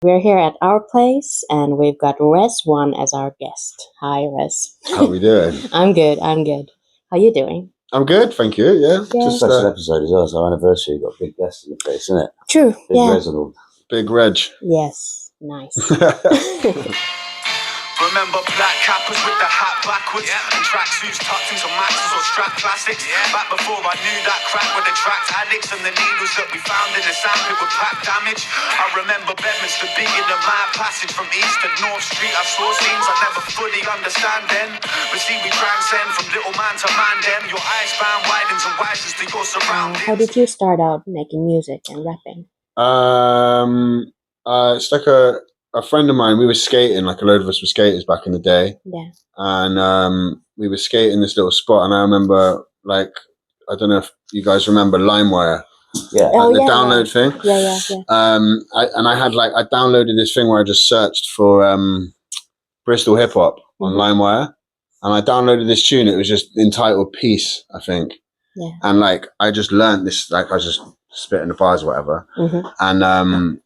We're here at our place and we've got Res1 as our guest. Hi, Res. How we doing? I'm good. How you doing? I'm good, thank you. Yeah. It's a special episode as well. It's our anniversary. We've got big guests in the place, isn't it? True. Big yeah. Reginald. Big Reg. Yes. Nice. Remember black cappers with the hat backwards, and tracksuits tucked into maxes or strap classics. Back before I knew that crack would attract addicts, and the needles that we found in the sandpit would pack damage. I remember Bedminster being a mad passage from east to North Street. I saw scenes I never fully understand then, but see we transcend from little man to man. Them your eyes span widens and widens to your surroundings. How did you start out making music and rapping? It's like a friend of mine. We were skating, like a load of us were skaters back in the day. Yeah. And we were skating this little spot, and I remember, like, I don't know if you guys remember LimeWire. Yeah. Like the download thing. Yeah. I downloaded this thing where I just searched for Bristol hip hop on LimeWire, and I downloaded this tune. It was just entitled Peace, I think. Yeah. And like I just learned this, like I was just spitting the bars or whatever. And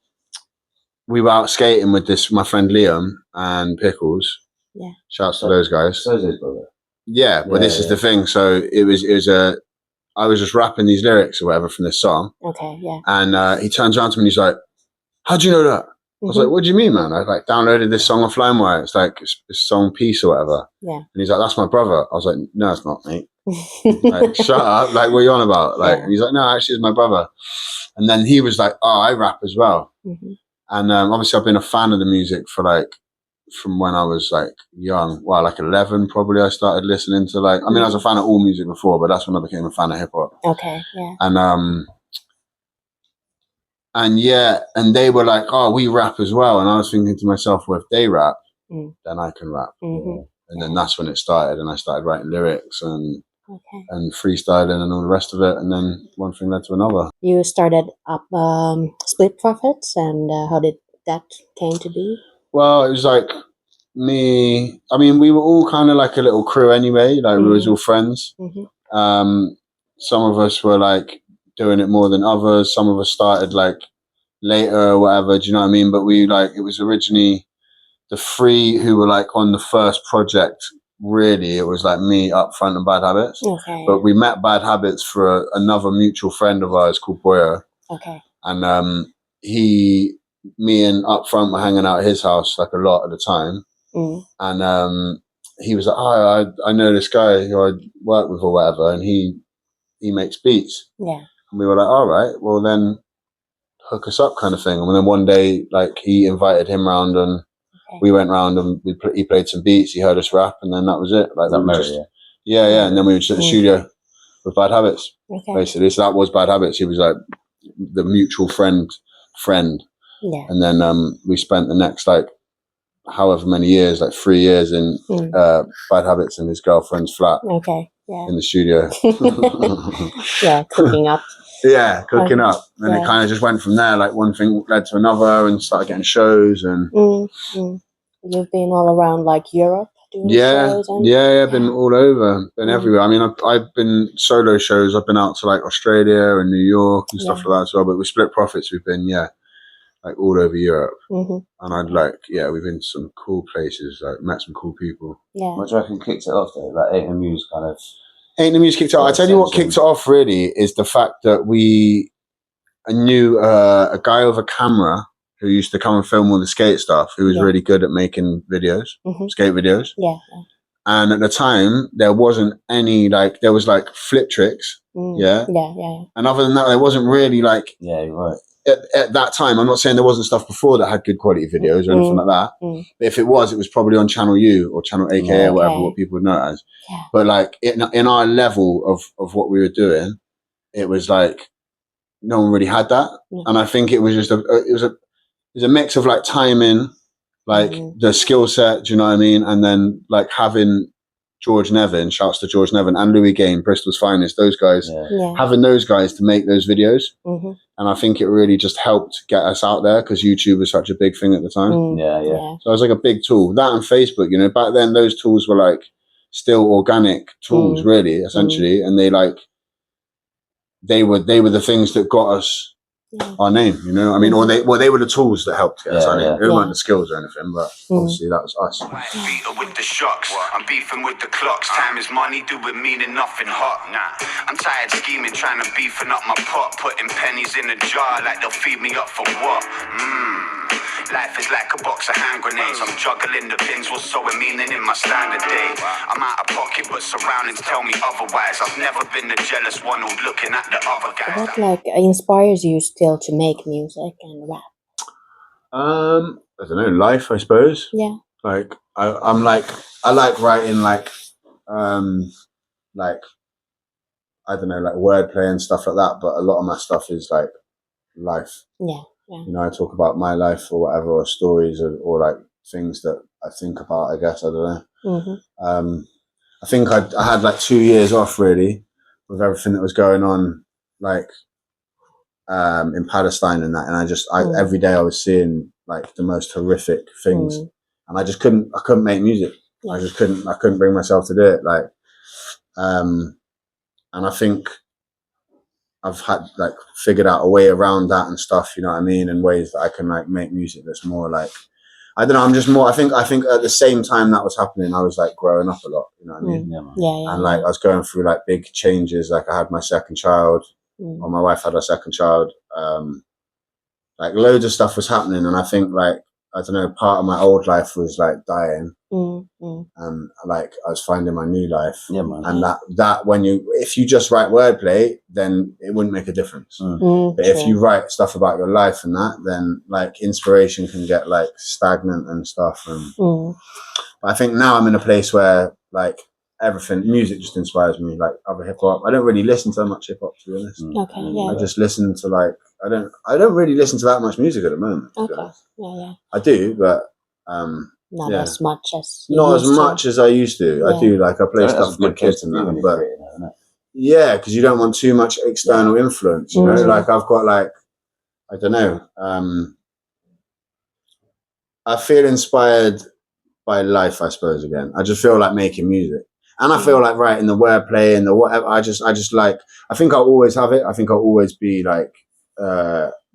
we were out skating with my friend Liam and Pickles. Yeah. Shouts to those guys. So is his brother. Yeah, but this is the thing. So it was I was just rapping these lyrics or whatever from this song. Okay, yeah. And he turns around to me and he's like, "How'd you know that?" I was like, "What do you mean, man? I like downloaded this song off LimeWire. It's like this song Peace or whatever." Yeah. And he's like, "That's my brother." I was like, "No, it's not, mate." Like, shut up. Like, what are you on about? Like, and he's like, "No, actually, it's my brother." And then he was like, "Oh, I rap as well." And obviously, I've been a fan of the music for like from when I was like young. Well, like 11 probably. I started listening to like. I mean, I was a fan of all music before, but that's when I became a fan of hip hop. Okay. Yeah. And they were like, "Oh, we rap as well." And I was thinking to myself, well, if they rap, then I can rap. And then that's when it started, and I started writing lyrics and freestyling and all the rest of it. And then one thing led to another. You started up Split Profits, and how did that came to be? Well, it was like me. I mean, we were all kind of like a little crew anyway. Like we was all friends. Some of us were like doing it more than others. Some of us started like later or whatever. Do you know what I mean? But we like it was originally the three who were like on the first project. Really, it was like me, Up Front, and Bad Habits. Okay. But we met Bad Habits for another mutual friend of ours called Boyer. Okay. And me and Up Front were hanging out at his house like a lot at the time. And he was like, "Oh, I know this guy who I work with or whatever, and he makes beats." Yeah. And we were like, "All right, well then hook us up," kind of thing. And then one day, like he invited him round, and we went round, and he played some beats. He heard us rap, and then that was it. Like that was yeah. And then we were just at the studio with Bad Habits, basically. So that was Bad Habits. He was like the mutual friend. Yeah. And then we spent the next like however many years, like 3 years in Bad Habits in his girlfriend's flat. Okay. Yeah. In the studio. Yeah, cooking up. Yeah, cooking up. And it kind of just went from there. Like one thing led to another, and started getting shows. And you've been all around like Europe doing shows? I've been all over, been everywhere. I mean, I've been solo shows. I've been out to like Australia and New York and stuff like that as well. But with Split Profits, we've been like all over Europe. And I'd like we've been to some cool places. Like met some cool people. Yeah. What do you reckon kicked it off though? Like Ain't the Muse kind of. Ain't the Muse kicked it off. I tell you what kicked it off really is the fact that I knew a guy with a camera who used to come and film all the skate stuff, who was really good at making videos, skate videos. Yeah. And at the time, there wasn't any, like, there was like flip tricks. Yeah. And other than that, there wasn't really like. Yeah, you're right. At that time, I'm not saying there wasn't stuff before that had good quality videos or anything like that. But if it was probably on Channel U or Channel AKA or whatever, what people would know it as. Yeah. But like in our level of what we were doing, it was like no one really had that. And I think it was just it was a mix of like timing, like the skill set, do you know what I mean? And then like having George Nevin, shouts to George Nevin, and Louis Gain, Bristol's finest, those guys, having those guys to make those videos. And I think it really just helped get us out there because YouTube was such a big thing at the time. Yeah. So it was like a big tool. That and Facebook, you know, back then those tools were like still organic tools, really, essentially. And they were the things that got us our name, you know. I mean, or they were the tools that helped get us our name. It weren't the skills or anything, but obviously that was us. Beater with the shocks, I'm beefing with the clocks. Time is money, doing meaning nothing hot. I'm tired scheming, trying to beefing up my pot, putting pennies in a jar like they'll feed me up for what? Life is like a box of hand grenades. I'm juggling the pins, what's so meaning in my standard day. I'm out of pocket, but surroundings tell me otherwise. I've never been the jealous one who's looking at the other guys. What like inspires you still to make music and rap? I don't know, life, I suppose. Yeah. Like I like writing like I don't know, like wordplay and stuff like that. But a lot of my stuff is like life. Yeah. Yeah. You know, I talk about my life or whatever, or stories, or like things that I think about. I guess I don't know. I think I had like 2 years off really with everything that was going on, like in Palestine and that, and I every day I was seeing like the most horrific things, and I couldn't make music. I couldn't bring myself to do it. Like, and I think I've had like figured out a way around that and stuff, you know what I mean, and ways that I can like make music that's more like, I don't know, I'm just more, I think at the same time that was happening, I was like growing up a lot, you know what I mean? And like I was going through like big changes, like I had my second child, or my wife had her second child, like loads of stuff was happening, and I think like, I don't know, part of my old life was like dying, and like I was finding my new life, and that when if you just write wordplay, then it wouldn't make a difference. But if you write stuff about your life and that, then like inspiration can get like stagnant and stuff. And but I think now I'm in a place where like everything, music just inspires me, like other hip hop. I don't really listen to much hip hop, to be honest. I just listen to like, I don't really listen to that much music at the moment. I do, but not as much as much as I used to. I do, like I play stuff for my kids and that, but because you don't want too much external influence, you know. Like I've got like, I don't know, I feel inspired by life, I suppose. Again, I just feel like making music, and I feel like writing the wordplay and the whatever. I just like, I think I'll always have it. I think I'll always be like,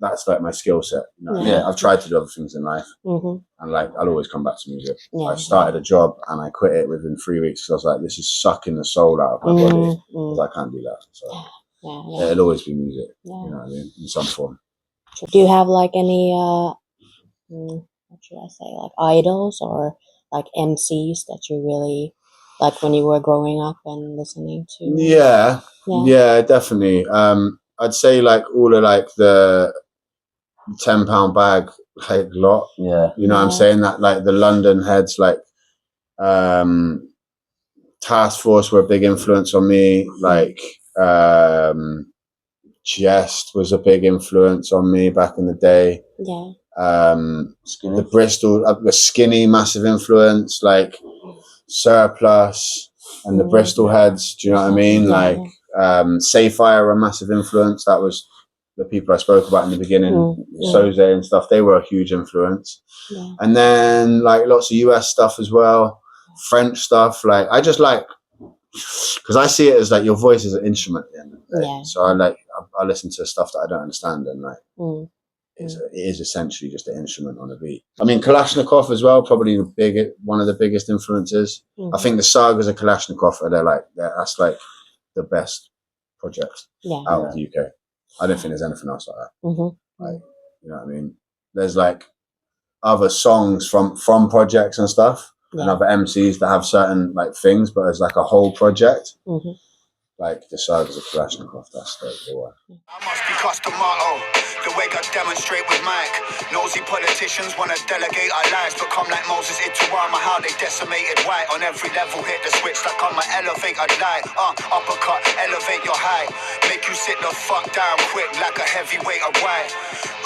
that's like my skill set. You know? I've tried to do other things in life, and like I'll always come back to music. I started a job and I quit it within 3 weeks because I was like, this is sucking the soul out of my body, because I can't do that. So it'll always be music. You know what I mean, in some form. Do you have like any what should I say, like idols or like MCs that you really like when you were growing up and listening to? Yeah, definitely. I'd say like all of like the £10 bag like lot. You know what I'm saying? That like the London heads, like Task Force were a big influence on me. Like Jest was a big influence on me back in the day. The Bristol, the Skinny, massive influence. Like Surplus and the Bristol heads. Do you know what I mean? Like Sayfire, a massive influence. That was the people I spoke about in the beginning. Soze and stuff. They were a huge influence. And then like lots of US stuff as well, French stuff. Like I just like, because I see it as like your voice is an instrument at the end of the day. So I listen to stuff that I don't understand, and like it is essentially just an instrument on a beat. I mean, Kalashnikov as well, probably one of the biggest influences. I think the Sagas of Kalashnikov that's like the best project out of the UK. I don't think there's anything else like that. Like, you know what I mean? There's like other songs from projects and stuff, and other MCs that have certain like things, but as like a whole project, like the Sagas of Kalashnikov, that's the one. I must be Costomato, the way I demonstrate with Mike. Nosy politicians want to delegate our lives, but come like Moses Ituama, how they decimated white. On every level, hit the switch like on my elevator light. Uppercut, elevate your height. Make you sit the fuck down quick like a heavyweight of white.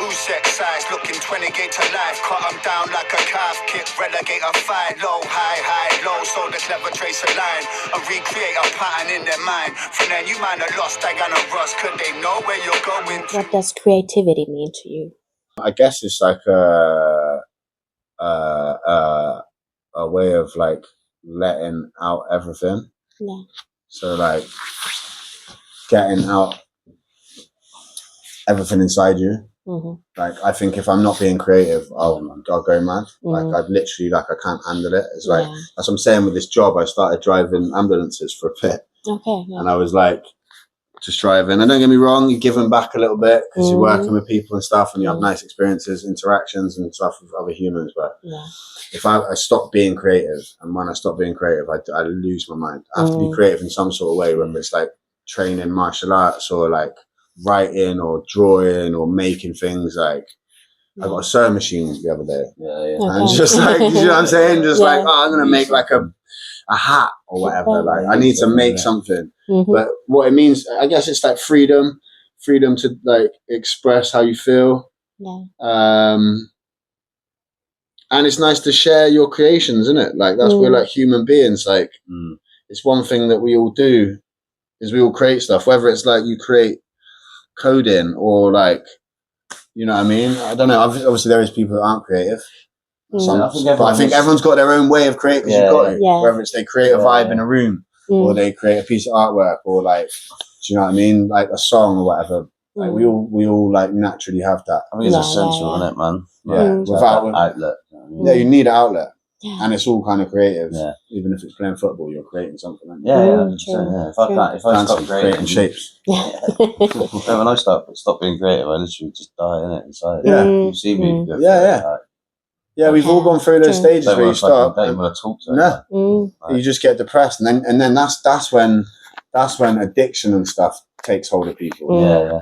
Usek size, looking 20 gate to life. Cut them down like a calf kick, relegate a fight. Low, high, low, so the clever trace a line. And recreate a pattern in their mind. From then you might have lost, I got a rust. Could they know where you're going to? What does creativity mean to you? I guess it's like a way of like letting out everything. So like getting out everything inside you. Like, I think if I'm not being creative, I'll go mad. Like, I'd literally, like, I can't handle it. It's like, that's what I'm saying with this job. I started driving ambulances for a bit. Okay. And I was like, just driving. And don't get me wrong, you're giving back a little bit because you're working with people and stuff, and you have nice experiences, interactions and stuff with other humans. But if I stop being creative, and when I stop being creative, I lose my mind. I have to be creative in some sort of way, whether it's like training martial arts or like writing or drawing or making things. Like, I got a sewing machine the other day. And just like, you know what I'm saying? Just like, oh, I'm going to make like a hat or whatever. Like, I need to make something. But what it means, I guess it's like freedom to like express how you feel. And it's nice to share your creations, isn't it? Like, that's where, like, human beings, like, it's one thing that we all do is we all create stuff, whether it's like you create coding or like, you know what I mean? I don't know. Obviously, there is people that aren't creative. But I think everyone's got their own way of creating. You've got it. Whether it's they create a vibe in a room, or they create a piece of artwork, or like, do you know what I mean? Like a song or whatever. Like, we all like naturally have that. I mean, it's essential, isn't it, man? Yeah, without an outlet. Yeah, you need an outlet. And it's all kind of creative. Even if it's playing football, you're creating something. If I stop creating shapes. When I stop being creative, I literally just die in it inside. You see me. Yeah, we've all gone through those stages where you stop. Don't want to talk to you just get depressed, and then that's when addiction and stuff takes hold of people.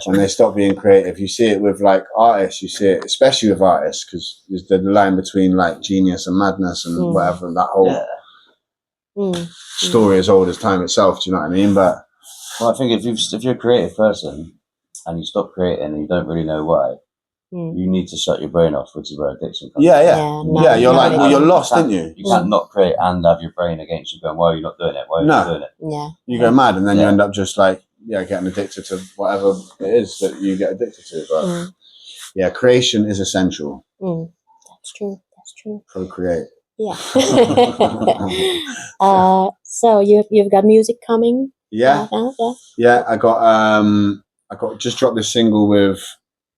When they stop being creative. You see it with like artists. You see it especially with artists, because there's the line between like genius and madness and whatever. That whole story as old as time itself. Do you know what I mean? But I think if you're a creative person and you stop creating and you don't really know why, you need to shut your brain off, which is where addiction comes. You're like, well, you're lost, aren't you? You can't not create and have your brain against you going, why are you not doing it? Why are you not doing it? You go mad, and then you end up just like, getting addicted to whatever it is that you get addicted to. But creation is essential. That's true. Procreate. So you've got music coming? I got just dropped this single with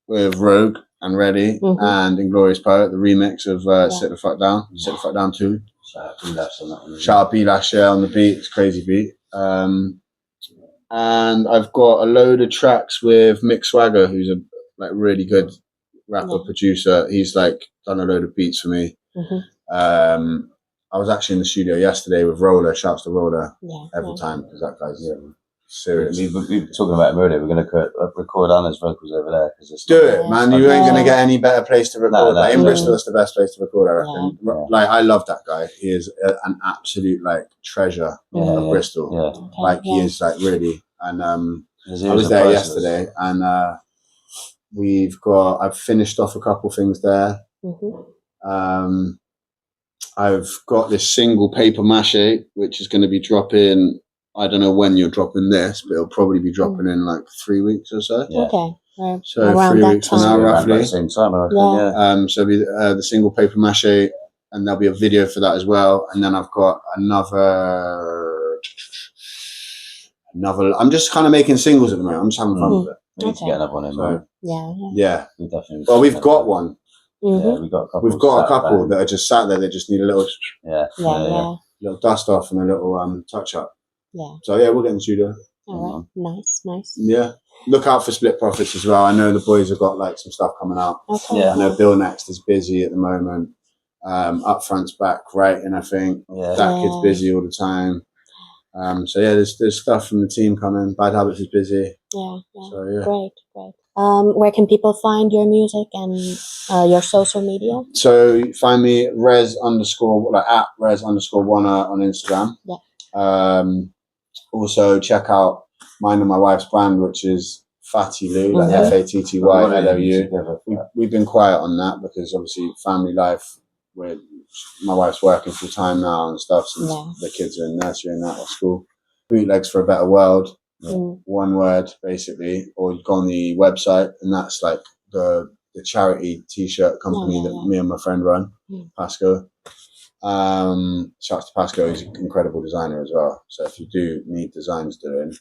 Rogue and Ready and Inglorious Poet, the remix of Sit the Fuck Down, Sit the Fuck Down 2. Shout out B-Lash on the beat, it's a crazy beat. And I've got a load of tracks with Mick Swagger, who's a like really good rapper producer. He's like done a load of beats for me. I was actually in the studio yesterday with Roller. Shouts to Roller every time, because that guy's serious. We've been talking about him earlier. We're going to record Anna's vocals over there. Do it, man. You ain't going to get any better place to record. In Bristol, it's the best place to record, I reckon. Like, I love that guy. He is an absolute like treasure of Bristol. He is like really. And I was there yesterday, and I've finished off a couple things there. I've got this single Paper Mache, which is going to be dropping. I don't know when you're dropping this, but it'll probably be dropping in like 3 weeks or so. Okay. So around 3 weeks from now, roughly. At the same time, I reckon, so it'll be the single Paper Mache, and there'll be a video for that as well. And then I've got another. I'm just kind of making singles at the moment. I'm just having fun with it. We need to get another one in, man. Yeah. We definitely. Well, we've got one. Yeah, we've got a couple. We've got a couple that are just sat there. They just need a little, little dust off and a little touch up. So we'll get in the studio. All right. Nice. Yeah. Look out for Split Profits as well. I know the boys have got like some stuff coming out. Okay. I know Bill Next is busy at the moment. Upfront's back writing, I think. That kid's busy all the time. There's stuff from the team coming. Bad Habits is busy. So Great. Where can people find your music and your social media? So find me at @res_1 on Instagram. Also check out mine and my wife's brand, which is Fatty Lou, like FATTYLOU. We've been quiet on that because obviously family life. My wife's working full time now and stuff since the kids are in nursery and that at school. Bootlegs for a Better World, one word basically, or you go on the website, and that's like the charity t-shirt company that me and my friend run, Pasco. Shouts to Pasco, he's an incredible designer as well. So if you do need designs doing,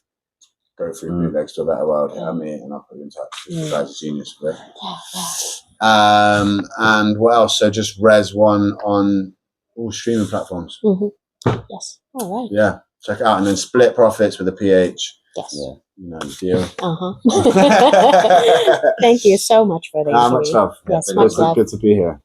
go through bootlegs to a better world, hit me and I'll put you in touch. You guys are genius for it. And what else? So just Res 1 on all streaming platforms. Yes. All right. Yeah. Check it out. And then Split Profits with a PH. Yes. Yeah. You know the deal. Thank you so much for the interview. Much love. Yes, much love. Good to be here.